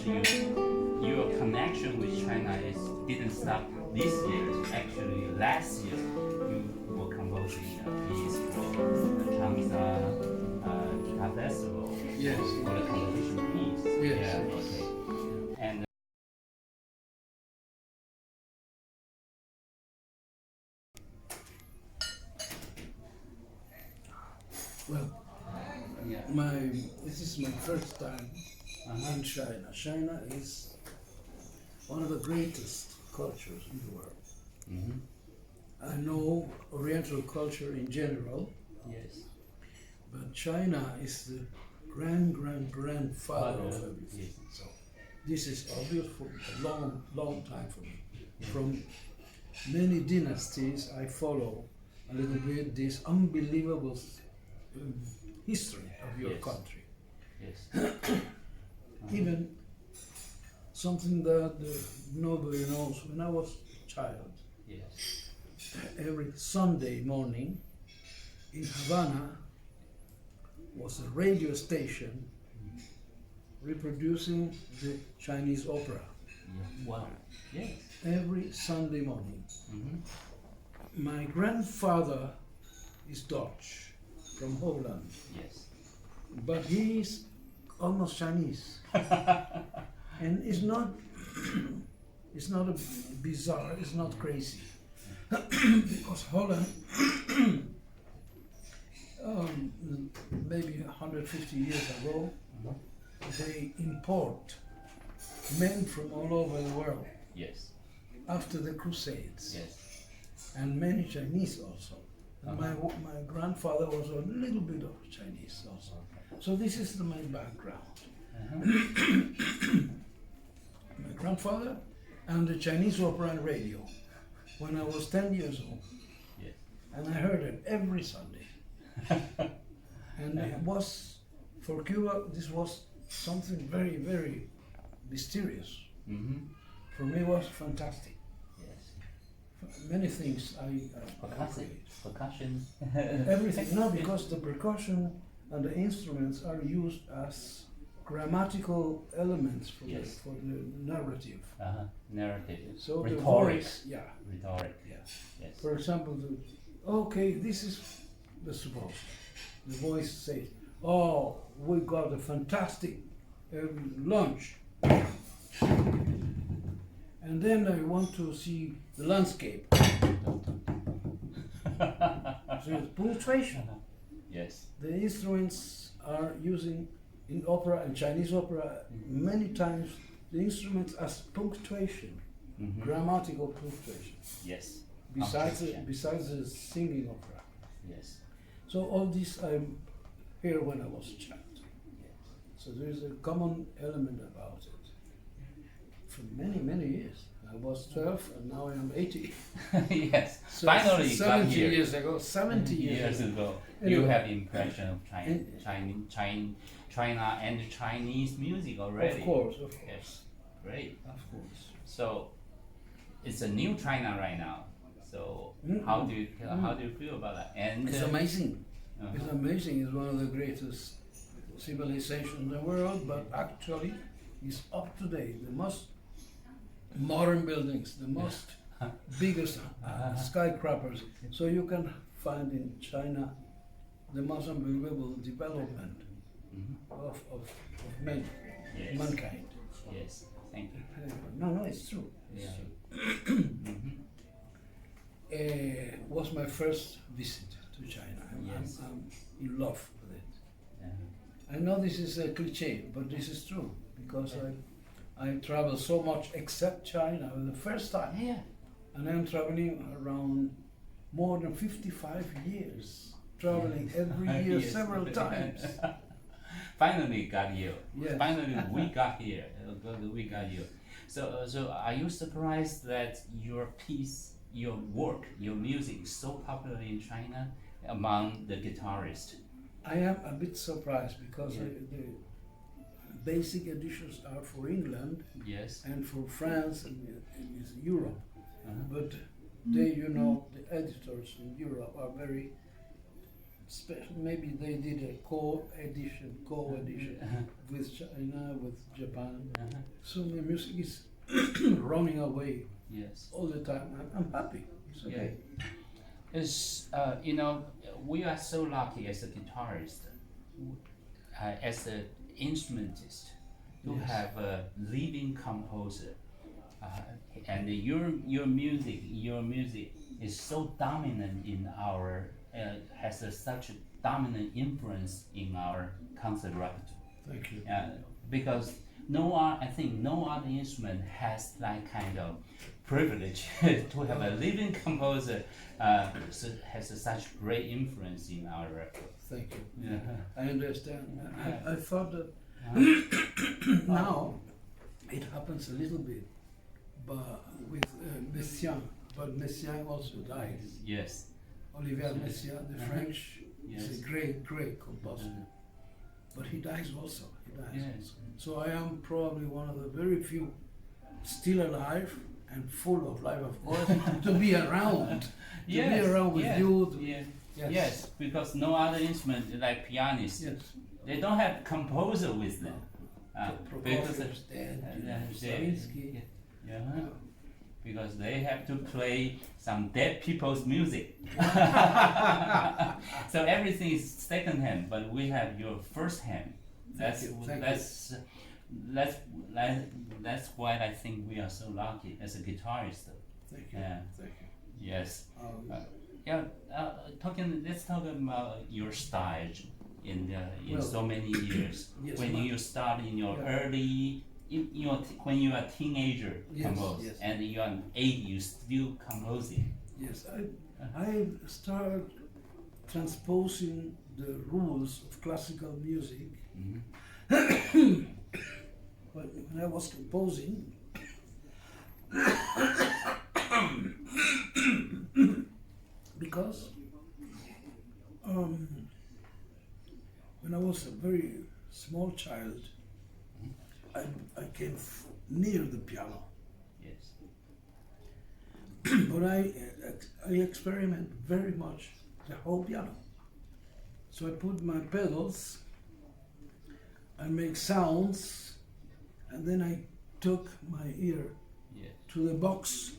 your connection with China didn't stop this year. Actually, last year you were composing a piece for the Changsha Guitar Festival. Yes. For the competition piece. Yes. Yeah. Okay. And Well, yeah. this is my first time in China. China is one of the greatest cultures in the world. Mm-hmm. I know Oriental culture in general, Yes. but China is the grandfather of everything. Yes. So this is obvious for a long time for me. From many dynasties, I follow a little bit this unbelievable history of your Yes. country. Yes. Even something that nobody knows. When I was a child, Yes. every Sunday morning in Havana was a radio station reproducing the Chinese opera Yeah. Wow. Yes. every Sunday morning. Mm-hmm. My grandfather is Dutch, from Holland, Yes. but he is almost Chinese. And it's not a bizarre, it's not crazy. Because Holland, maybe 150 years ago, they import men from all over the world Yes. after the Crusades, Yes. and many Chinese also. And my grandfather was a little bit of Chinese also. So this is my background. My grandfather and the Chinese opera and radio when I was 10 years old. Yes. And I heard it every Sunday. And it was, for Cuba, this was something very, very mysterious. Mm-hmm. For me, it was fantastic. Yes. Many things I Percussion. everything. No, because the percussion and the instruments are used as grammatical elements for, Yes. for the narrative. Narrative. So Rhetoric. the voice, yeah. Rhetoric. Yes. Yes. For example, okay, this is the suppose. The voice says, "Oh, we got a fantastic lunch," and then I want to see the landscape. So it's punctuation. Yes. The instruments are using in opera and Chinese opera many times the instruments as punctuation, Mm-hmm. grammatical punctuation. Yes. Besides the singing opera. Yes. So all this I hear when I was a child. So there is a common element about it. For many years. I was 12 and now I am 80. Yes. So Finally, you got 70 here. years ago, 70 years ago. You Anyway. have impression of China and Chinese music already. Of course. Yes. Great. Of course. So it's a new China right now. So how do you feel about that? And It's amazing. uh-huh. It's amazing. It's one of the greatest civilizations in the world, but actually it's up to date. The most modern buildings, the most biggest skyscrapers. So you can find in China the most unbelievable development of man, Yes. mankind. Yes. Thank you. No, it's true. It's Yeah. true. Was my first visit to China. Yes. I'm in love with it. Yeah. I know this is a cliche, but this is true because I travel so much except China for the first time. Yeah. And I'm traveling around more than 55 years, traveling every year Yes. several times. Finally got here. Yes. Finally we got here. We got here. So are you surprised that your piece, your work, your music is so popular in China among the guitarists? I am a bit surprised because Yeah. the basic editions are for England Yes. and for France and Europe. But the editors in Europe are very special. Maybe they did a co-edition with China, with Japan. So my music is running away Yes. all the time. I'm happy. It's okay. It's, we are so lucky as a guitarist, as an instrumentist, to Yes. have a living composer. And your music is so dominant in our, has such a dominant influence in our concert repertoire. Thank you. Because I think no other instrument has that kind of privilege to have a living composer has such great influence in our repertoire. Thank you. Yeah. I understand. I thought that now it happens a little bit, but with Messiaen. But Messiaen also died. Yes. Olivier Messiaen, the French, Yes. is a great composer. But he dies also. Yes. So I am probably one of the very few still alive and full of life, of course, to be around. To be around with you. Yes, because no other instrument like pianists, Yes. they don't have composer with them. Because Prokofiev's dead, they- Stravinsky. because they have to play some dead people's music. So everything is second hand, but we have your first hand. That's why I think we are so lucky as a guitarist. Thank you. Yeah. Thank you. Yes. Let's talk about your style in Well, so many years. yes, When you start in your early, when you are a teenager, Yes, compose, yes. and you are 8, you still composing. Yes, I started transposing the rules of classical music. But when I was composing, because when I was a very small child, I came near the piano. Yes. But I experiment very much the whole piano. So I put my pedals, I make sounds, and then I took my ear Yes. to the box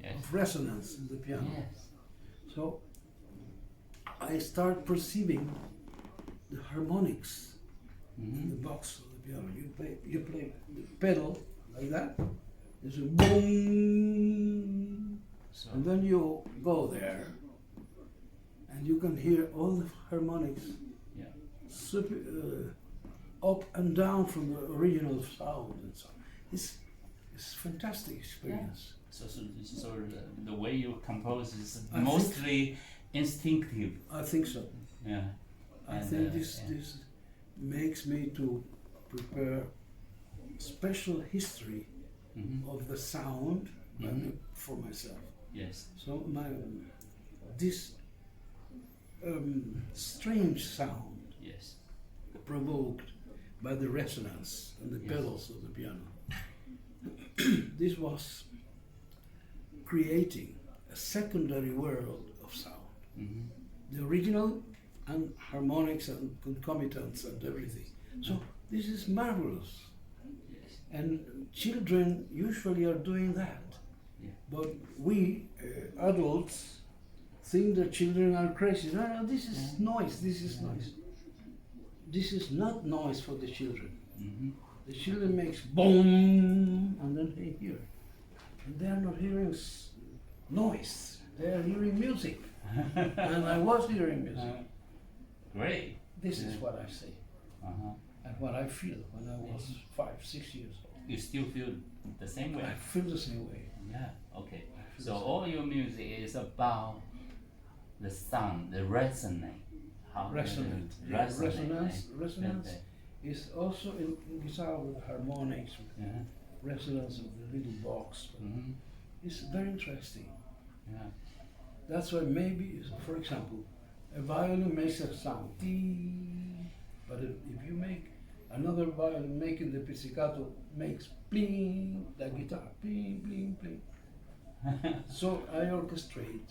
Yes. of resonance in the piano. Yes. So I start perceiving the harmonics in the box of the piano. You play the pedal like that. There's a boom, So, and then you go there, and you can hear all the harmonics yeah. up and down from the original sound and so on. It's fantastic experience. So the way you compose is I think- mostly instinctive. I think so. Yeah. I And, think this makes me to prepare special history of the sound for myself. Yes. So this strange sound Yes. provoked by the resonance and the Yes. pedals of the piano. This was creating a secondary world of sound. The original and harmonics and concomitants and everything. So this is marvelous. Yes. And children usually are doing that. Yeah. But we adults think that children are crazy. No, this is noise, this is noise. This is not noise for the children. The children makes boom, and then they hear. And they are not hearing noise, they are hearing music. And I was hearing music. Great. This is what I say, Uh-huh. and what I feel when I was 5, 6 years old. You still feel the same way? I feel the same way. Yeah. Okay. So all your music is about the sound, the resonate. How Resonant. Resonance is also in guitar with harmonics, with resonance of the little box. It's very interesting. Yeah. That's why maybe, for example, a violin makes a sound, dee, but if you make another violin making the pizzicato makes bling, the guitar, bling, bling, bling. So I orchestrate.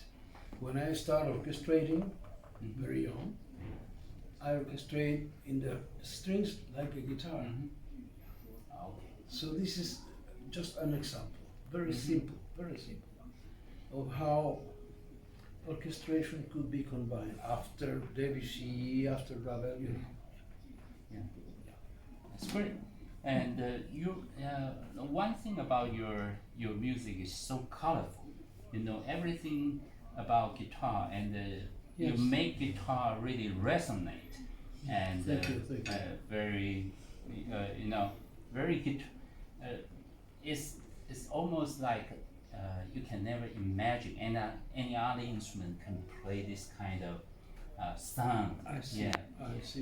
When I start orchestrating, very young, I orchestrate in the strings like a guitar. Okay. So this is just an example, very simple, of how orchestration could be combined after Debussy, after Ravel, you know. Yeah, that's great. And one thing about your music is so colorful. You know everything about guitar, and you Yes. make guitar really resonate, and Thank you. very, you know, very guitar. It's almost like you can never imagine any other instrument can play this kind of sound. I see. Yeah. I see.